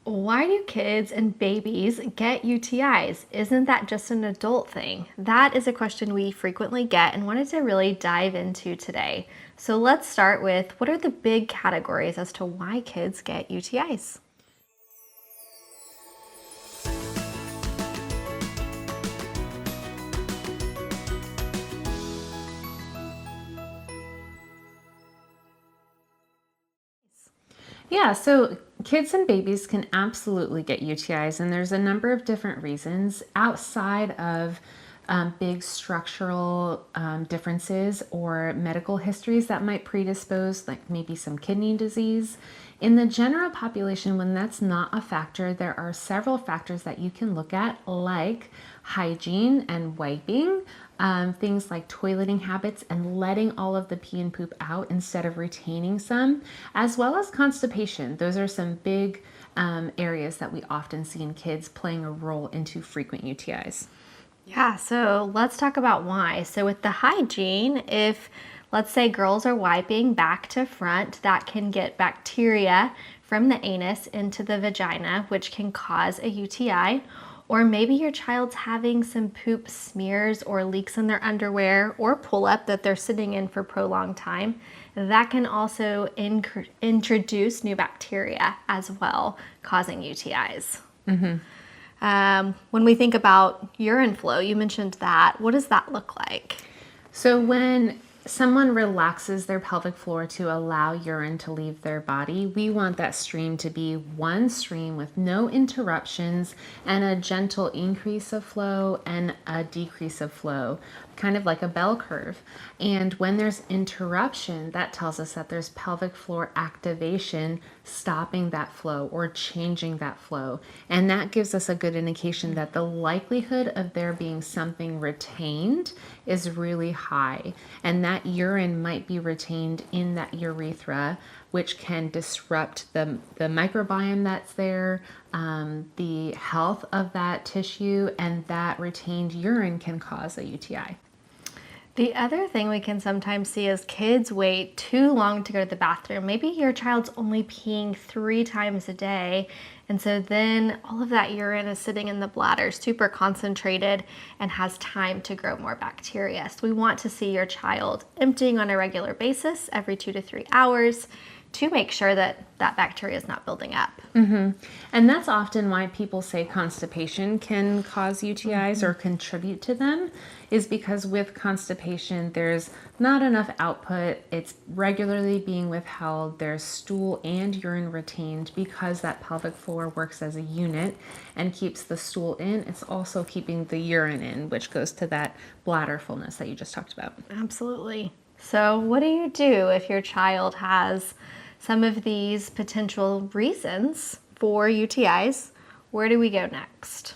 Why do kids and babies get UTIs? Isn't that just an adult thing? That is a question we frequently get and wanted to really dive into today. So let's start with, what are the big categories as to why kids get UTIs? Yeah, so kids and babies can absolutely get UTIs, and there's a number of different reasons outside of big structural differences or medical histories that might predispose, like maybe some kidney disease. In the general population, when that's not a factor, there are several factors that you can look at, like hygiene and wiping, things like toileting habits and letting all of the pee and poop out instead of retaining some, as well as constipation. Those are some big areas that we often see in kids playing a role into frequent UTIs. Yeah, so let's talk about why. So with the hygiene, if let's say girls are wiping back to front, that can get bacteria from the anus into the vagina, which can cause a UTI. Or maybe your child's having some poop smears or leaks in their underwear or pull-up that they're sitting in for prolonged time. That can also introduce new bacteria as well, causing UTIs. When we think about urine flow, you mentioned that. What does that look like? So when someone relaxes their pelvic floor to allow urine to leave their body, we want that stream to be one stream with no interruptions and a gentle increase of flow and a decrease of flow, kind of like a bell curve. And when there's interruption, that tells us that there's pelvic floor activation stopping that flow or changing that flow. And that gives us a good indication that the likelihood of there being something retained is really high. And that urine might be retained in that urethra, which can disrupt the microbiome that's there, the health of that tissue, and that retained urine can cause a UTI. The other thing we can sometimes see is kids wait too long to go to the bathroom. Maybe your child's only peeing 3 times a day, and so then all of that urine is sitting in the bladder, super concentrated, and has time to grow more bacteria. So we want to see your child emptying on a regular basis every 2 to 3 hours to make sure that that bacteria is not building up. And that's often why people say constipation can cause UTIs or contribute to them, is because with constipation, there's not enough output. It's regularly being withheld. There's stool and urine retained because that pelvic floor works as a unit and keeps the stool in. It's also keeping the urine in, which goes to that bladder fullness that you just talked about. Absolutely. So what do you do if your child has some of these potential reasons for UTIs? Where do we go next?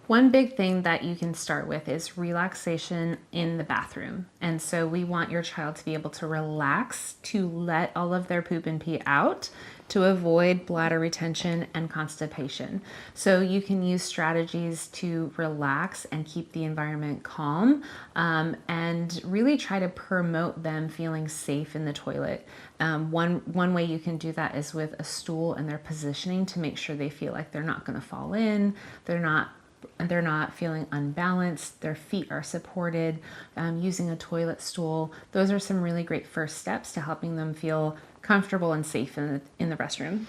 One big thing that you can start with is relaxation in the bathroom. And so we want your child to be able to relax, to let all of their poop and pee out, to avoid bladder retention and constipation. So you can use strategies to relax and keep the environment calm, and really try to promote them feeling safe in the toilet. One way you can do that is with a stool and their positioning to make sure they feel like they're not going to fall in, they're not feeling unbalanced, their feet are supported, using a toilet stool. Those are some really great first steps to helping them feel comfortable and safe in the restroom.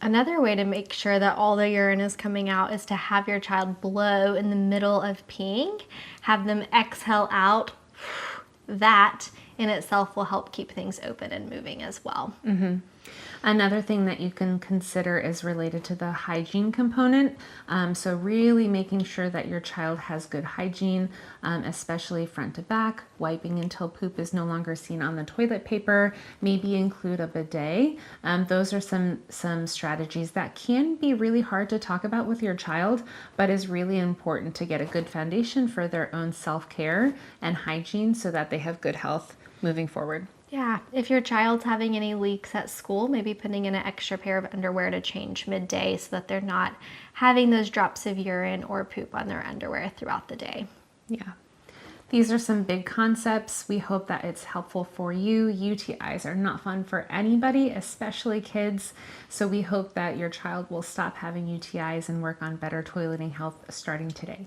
Another way to make sure that all the urine is coming out is to have your child blow in the middle of peeing, have them exhale out. That in itself will help keep things open and moving as well. Another thing that you can consider is related to the hygiene component. So really making sure that your child has good hygiene, especially front to back, wiping until poop is no longer seen on the toilet paper, maybe include a bidet. Those are some strategies that can be really hard to talk about with your child, but is really important to get a good foundation for their own self-care and hygiene so that they have good health moving forward. Yeah, if your child's having any leaks at school, maybe putting in an extra pair of underwear to change midday so that they're not having those drops of urine or poop on their underwear throughout the day. Yeah. These are some big concepts. We hope that it's helpful for you. UTIs are not fun for anybody, especially kids. So we hope that your child will stop having UTIs and work on better toileting health starting today.